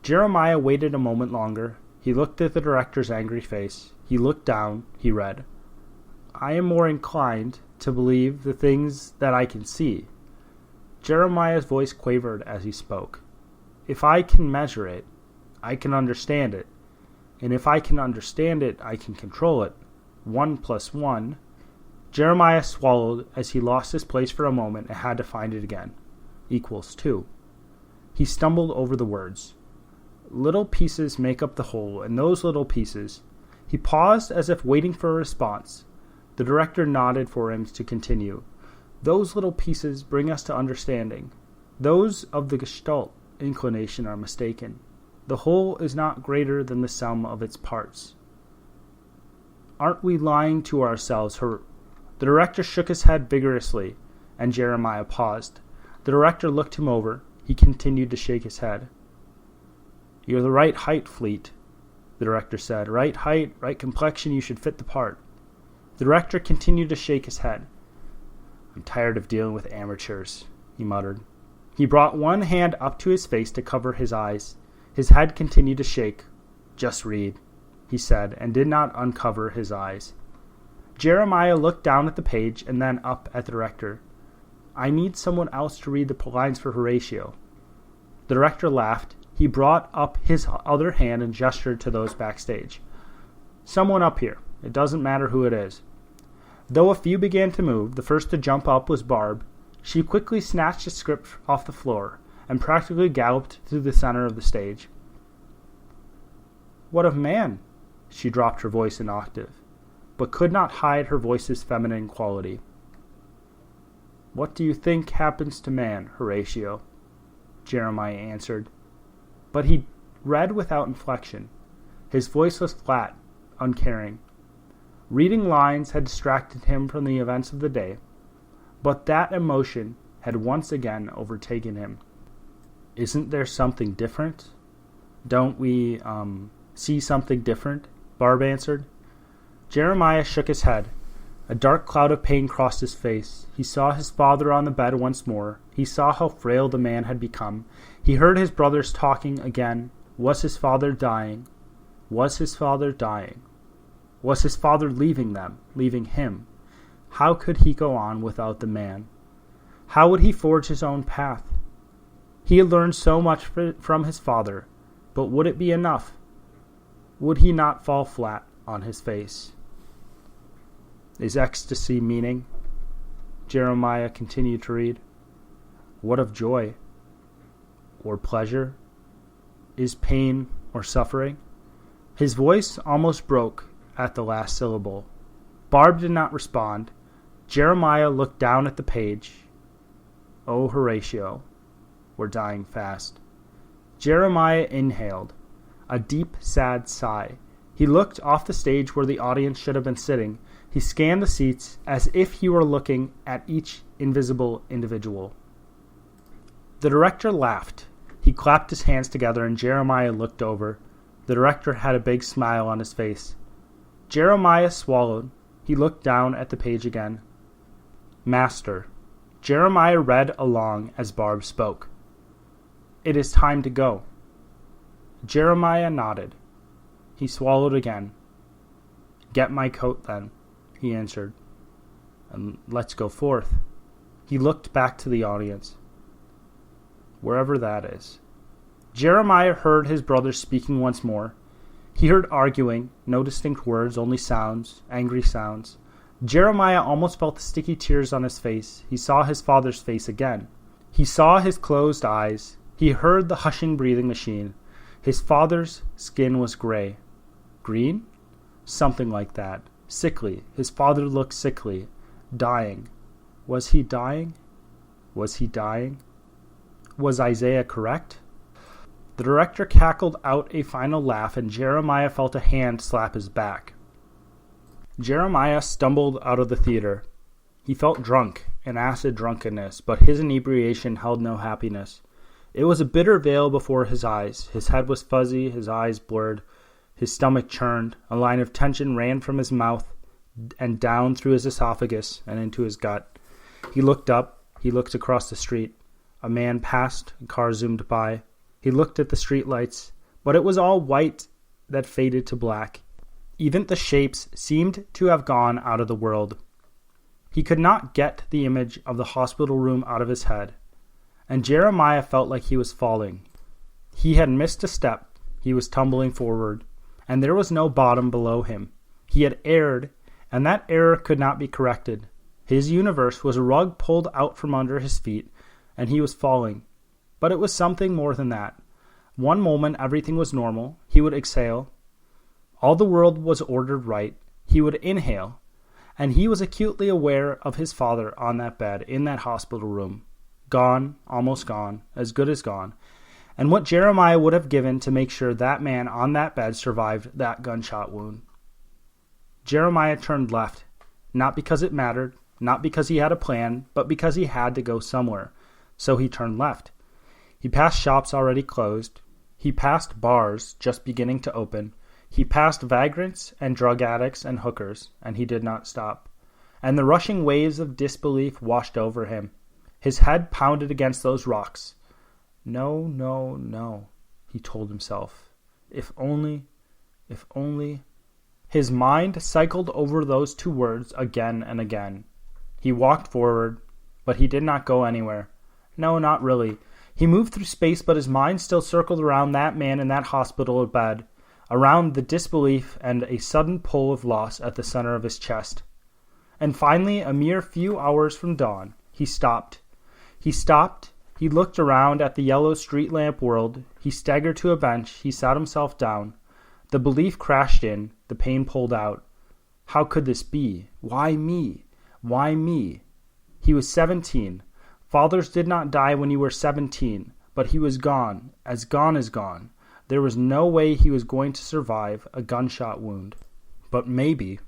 Jeremiah waited a moment longer. He looked at the director's angry face. He looked down. He read, "I am more inclined to believe the things that I can see." Jeremiah's voice quavered as he spoke. "If I can measure it, I can understand it. And if I can understand it, I can control it. 1 + 1. Jeremiah swallowed as he lost his place for a moment and had to find it again. Equals 2. He stumbled over the words. Little pieces make up the whole, and those little pieces. He paused as if waiting for a response. The director nodded for him to continue. Those little pieces bring us to understanding. Those of the Gestalt inclination are mistaken. The whole is not greater than the sum of its parts. Aren't we lying to ourselves? The director shook his head vigorously, and Jeremiah paused. The director looked him over. He continued to shake his head. You're the right height, Fleet, the director said. Right height, right complexion, you should fit the part. The director continued to shake his head. I'm tired of dealing with amateurs, he muttered. He brought one hand up to his face to cover his eyes. His head continued to shake. Just read, he said, and did not uncover his eyes. Jeremiah looked down at the page and then up at the director. I need someone else to read the lines for Horatio. The director laughed. He He brought up his other hand and gestured to those backstage. "Someone up here. It doesn't matter who it is." Though a few began to move, the first to jump up was Barb. She quickly snatched a script off the floor and practically galloped to the center of the stage. "What of man?" She dropped her voice an octave, but could not hide her voice's feminine quality. "What do you think happens to man, Horatio?" Jeremiah answered. But he read without inflection. His voice was flat, uncaring. Reading lines had distracted him from the events of the day, but that emotion had once again overtaken him. "Isn't there something different? Don't we, see something different?" Barb answered. Jeremiah shook his head. A dark cloud of pain crossed his face. He saw his father on the bed once more. He saw how frail the man had become. He heard his brothers talking again. Was his father dying? Was his father dying? Was his father leaving them, leaving him? How could he go on without the man? How would he forge his own path? He had learned so much from his father, but would it be enough? Would he not fall flat on his face? Is ecstasy meaning? Jeremiah continued to read. What of joy? Or pleasure? Is pain or suffering? His voice almost broke at the last syllable. Barb did not respond. Jeremiah looked down at the page. Oh, Horatio, we're dying fast. Jeremiah inhaled, a deep, sad sigh. He looked off the stage where the audience should have been sitting. He scanned the seats as if he were looking at each invisible individual. The director laughed. He clapped his hands together and Jeremiah looked over. The director had a big smile on his face. Jeremiah swallowed. He looked down at the page again. Master. Jeremiah read along as Barb spoke. It is time to go. Jeremiah nodded. He swallowed again. Get my coat, then, he answered, and let's go forth. He looked back to the audience. Wherever that is. Jeremiah heard his brothers speaking once more. He heard arguing, no distinct words, only sounds, angry sounds. Jeremiah almost felt the sticky tears on his face. He saw his father's face again. He saw his closed eyes. He heard the hushing breathing machine. His father's skin was gray. Green? Something like that. Sickly. His father looked sickly. Dying. Was he dying? Was he dying? Was Isaiah correct? The director cackled out a final laugh, and Jeremiah felt a hand slap his back. Jeremiah stumbled out of the theater. He felt drunk, an acid drunkenness, but his inebriation held no happiness. It was a bitter veil before his eyes. His head was fuzzy, his eyes blurred, his stomach churned. A line of tension ran from his mouth and down through his esophagus and into his gut. He looked up. He looked across the street. A man passed. A car zoomed by. He looked at the street lights, but it was all white that faded to black. Even the shapes seemed to have gone out of the world. He could not get the image of the hospital room out of his head, and Jeremiah felt like he was falling. He had missed a step. He was tumbling forward, and there was no bottom below him. He had erred, and that error could not be corrected. His universe was a rug pulled out from under his feet, and he was falling. But it was something more than that. One moment everything was normal. He would exhale. All the world was ordered right. He would inhale. And he was acutely aware of his father on that bed in that hospital room. Gone, almost gone, as good as gone. And what Jeremiah would have given to make sure that man on that bed survived that gunshot wound. Jeremiah turned left, not because it mattered, not because he had a plan, but because he had to go somewhere. So he turned left. He passed shops already closed. He passed bars just beginning to open. He passed vagrants and drug addicts and hookers, and he did not stop. And the rushing waves of disbelief washed over him. His head pounded against those rocks. No, no, no, he told himself. If only, if only. His mind cycled over those two words again and again. He walked forward, but he did not go anywhere. No, not really. He moved through space, but his mind still circled around that man in that hospital bed, around the disbelief and a sudden pull of loss at the center of his chest. And finally, a mere few hours from dawn, he stopped. He looked around at the yellow street lamp world. He staggered to a bench. He sat himself down. The belief crashed in. The pain pulled out. How could this be? Why me? Why me? He was 17. Fathers did not die when you were 17, but he was gone as gone. There was no way he was going to survive a gunshot wound. But maybe.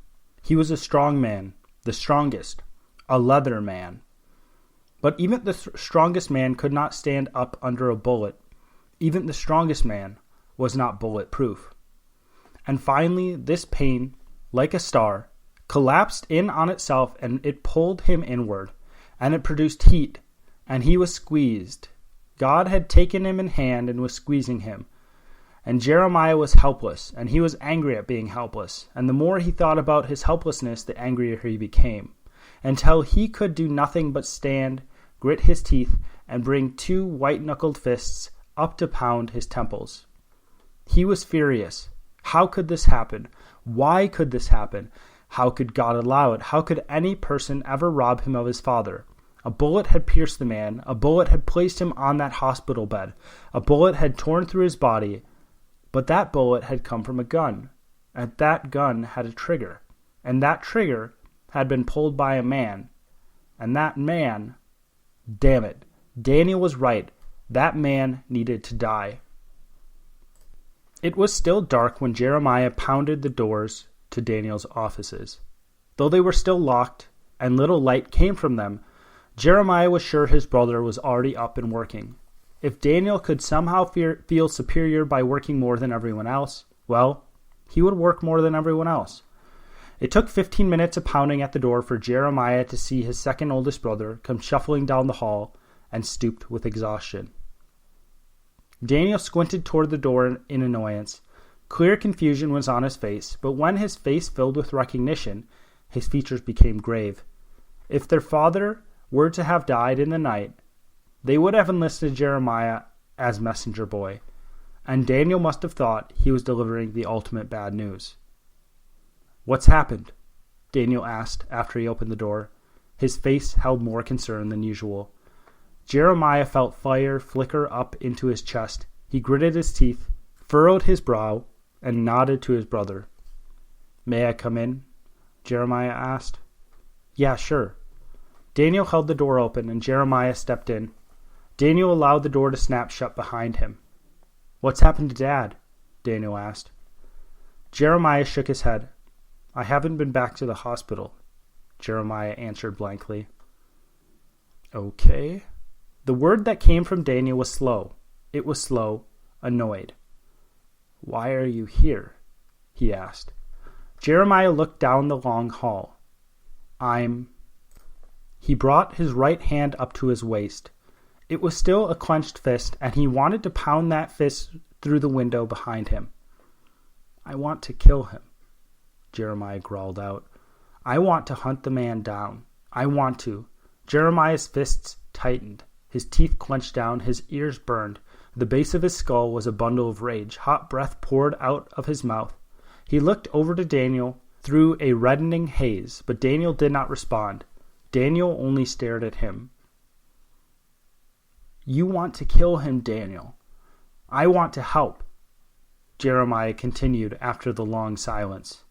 He was a strong man, the strongest, a leather man. But even the strongest man could not stand up under a bullet. Even the strongest man was not bulletproof. And finally, this pain, like a star, collapsed in on itself, and it pulled him inward, and it produced heat, and he was squeezed. God had taken him in hand and was squeezing him. And Jeremiah was helpless, and he was angry at being helpless. And the more he thought about his helplessness, the angrier he became, until he could do nothing but stand, grit his teeth, and bring two white-knuckled fists up to pound his temples. He was furious. How could this happen? Why could this happen? How could God allow it? How could any person ever rob him of his father? A bullet had pierced the man. A bullet had placed him on that hospital bed. A bullet had torn through his body. But that bullet had come from a gun. And that gun had a trigger. And that trigger had been pulled by a man. And that man... Damn it. Daniel was right. That man needed to die. It was still dark when Jeremiah pounded the doors to Daniel's offices. Though they were still locked and little light came from them, Jeremiah was sure his brother was already up and working. If Daniel could somehow feel superior by working more than everyone else, well, he would work more than everyone else. It took 15 minutes of pounding at the door for Jeremiah to see his second oldest brother come shuffling down the hall and stooped with exhaustion. Daniel squinted toward the door in annoyance. Clear confusion was on his face, but when his face filled with recognition, his features became grave. If their father were to have died in the night, they would have enlisted Jeremiah as messenger boy, and Daniel must have thought he was delivering the ultimate bad news. "What's happened?" Daniel asked after he opened the door. His face held more concern than usual. Jeremiah felt fire flicker up into his chest. He gritted his teeth, furrowed his brow, and nodded to his brother. "May I come in?" Jeremiah asked. "Yeah, sure." Daniel held the door open, and Jeremiah stepped in. Daniel allowed the door to snap shut behind him. "What's happened to Dad?" Daniel asked. Jeremiah shook his head. "I haven't been back to the hospital," Jeremiah answered blankly. "Okay." The word that came from Daniel was slow. It was slow, annoyed. "Why are you here?" he asked. Jeremiah looked down the long hall. He brought his right hand up to his waist. It was still a clenched fist, and he wanted to pound that fist through the window behind him. "I want to kill him," Jeremiah growled out. "I want to hunt the man down. I want to." Jeremiah's fists tightened. His teeth clenched down. His ears burned. The base of his skull was a bundle of rage. Hot breath poured out of his mouth. He looked over to Daniel through a reddening haze, but Daniel did not respond. Daniel only stared at him. "You want to kill him, Daniel. I want to help," Jeremiah continued after the long silence.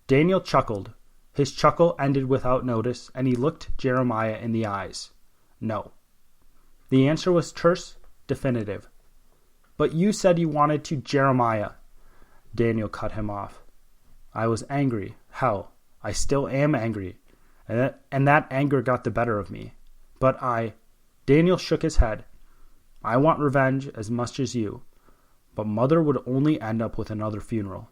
Daniel chuckled. His chuckle ended without notice, and he looked Jeremiah in the eyes. "No." The answer was terse, definitive. "But you said you wanted to, Jeremiah." Daniel cut him off. "I was angry. Hell, I still am angry. And that anger got the better of me. But Daniel shook his head. "I want revenge as much as you. But Mother would only end up with another funeral."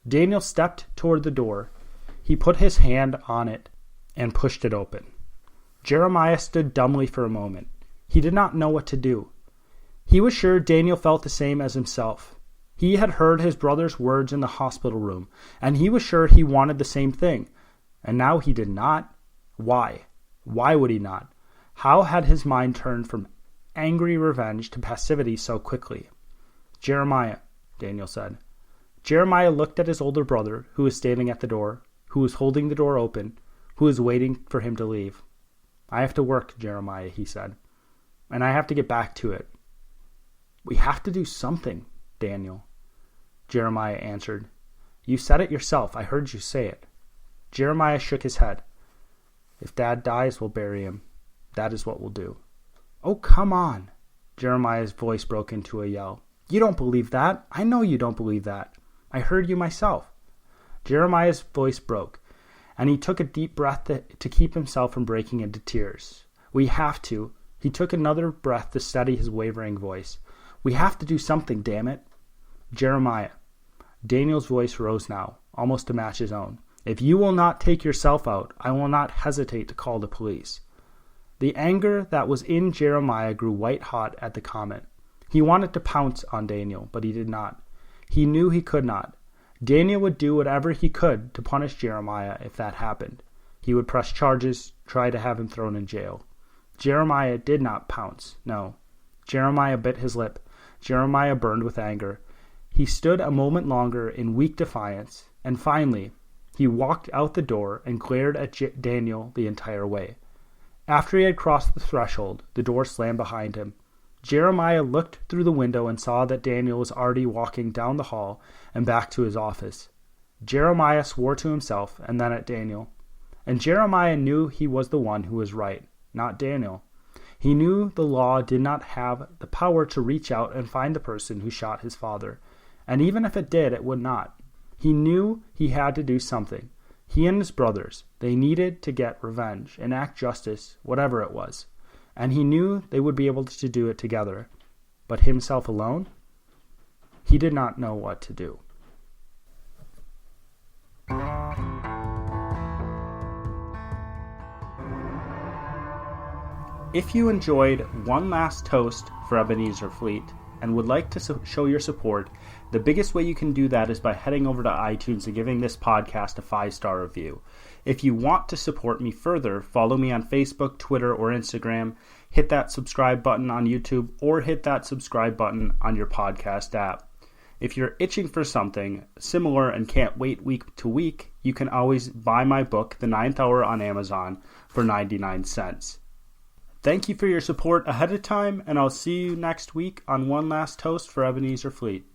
Daniel stepped toward the door. He put his hand on it and pushed it open. Jeremiah stood dumbly for a moment. He did not know what to do. He was sure Daniel felt the same as himself. He had heard his brother's words in the hospital room, and he was sure he wanted the same thing. And now he did not. Why? Why would he not? How had his mind turned from angry revenge to passivity so quickly. "Jeremiah," Daniel said. Jeremiah looked at his older brother, who was standing at the door, who was holding the door open, who was waiting for him to leave. "I have to work, Jeremiah," he said, "and I have to get back to it." "We have to do something, Daniel," Jeremiah answered. "You said it yourself. I heard you say it." Jeremiah shook his head. "If Dad dies, we'll bury him. That is what we'll do." "Oh, come on!" Jeremiah's voice broke into a yell. "You don't believe that. I know you don't believe that. I heard you myself." Jeremiah's voice broke, and he took a deep breath to keep himself from breaking into tears. "We have to." He took another breath to steady his wavering voice. "We have to do something, damn it." "Jeremiah." Daniel's voice rose now, almost to match his own. "If you will not take yourself out, I will not hesitate to call the police." The anger that was in Jeremiah grew white-hot at the comment. He wanted to pounce on Daniel, but he did not. He knew he could not. Daniel would do whatever he could to punish Jeremiah if that happened. He would press charges, try to have him thrown in jail. Jeremiah did not pounce, no. Jeremiah bit his lip. Jeremiah burned with anger. He stood a moment longer in weak defiance, and finally, he walked out the door and glared at Daniel the entire way. After he had crossed the threshold, the door slammed behind him. Jeremiah looked through the window and saw that Daniel was already walking down the hall and back to his office. Jeremiah swore to himself and then at Daniel. And Jeremiah knew he was the one who was right, not Daniel. He knew the law did not have the power to reach out and find the person who shot his father. And even if it did, it would not. He knew he had to do something. He and his brothers, they needed to get revenge, enact justice, whatever it was. And he knew they would be able to do it together. But himself alone? He did not know what to do. If you enjoyed One Last Toast for Ebenezer Fleet and would like to show your support, the biggest way you can do that is by heading over to iTunes and giving this podcast a 5-star review. If you want to support me further, follow me on Facebook, Twitter, or Instagram. Hit that subscribe button on YouTube or hit that subscribe button on your podcast app. If you're itching for something similar and can't wait week to week, you can always buy my book, The Ninth Hour, on Amazon for 99 cents. Thank you for your support ahead of time, and I'll see you next week on One Last Toast for Ebenezer Fleet.